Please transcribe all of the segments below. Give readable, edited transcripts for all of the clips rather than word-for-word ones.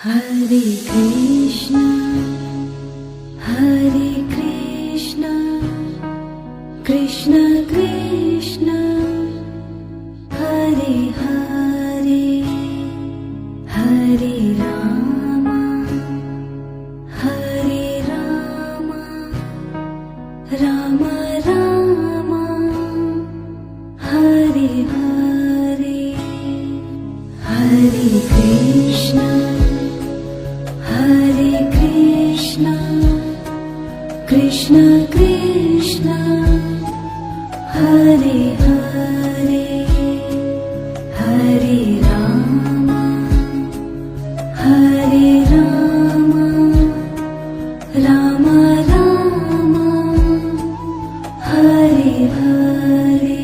Hare Krishna, Hare Krishna, Krishna Krishna, Hare Hare, Hare Rama, Hare Rama, Rama Rama, Hare Hare, Hare Krishna, Hare Krishna, Krishna Krishna, Hare Hare, Hare Rama, Hare Rama, Rama Rama, Hare Hare,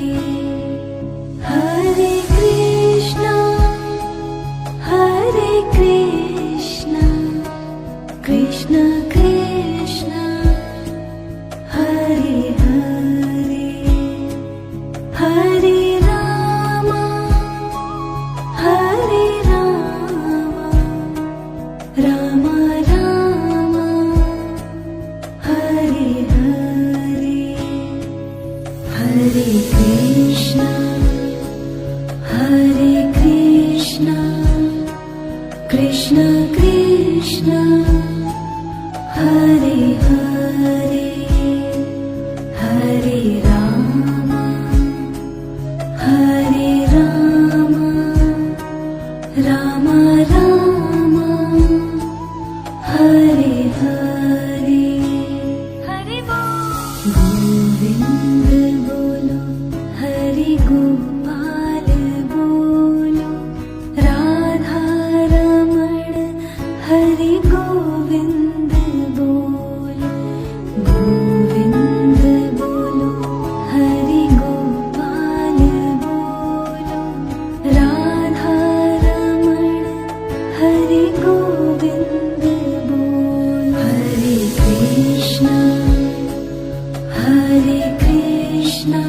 Hare Krishna, Hare Krishna, Krishna Krishna, Hare Hare, Hare Rama, Hare Rama, Rama Rama, Hare Hare, Hare Krishna, Hare Krishna, Krishna Krishna, Hare Hare, Hare Rama, Hare Rama, Rama Rama, Hare Hare, Hare Govind bolo, Hare Gopal bolo, Radha Raman, Hare Govind bolo, Govind bolo, Hare Gopal bolo, Radha Raman, Hare Govind bolo, Hare Krishna, Hare Krishna,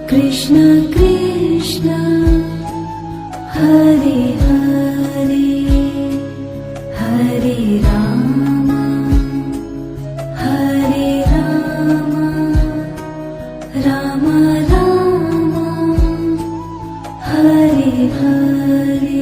Krishna Krishna, Hare Hare, Hare Rama, Hare Rama, Rama Rama, Hare Hare.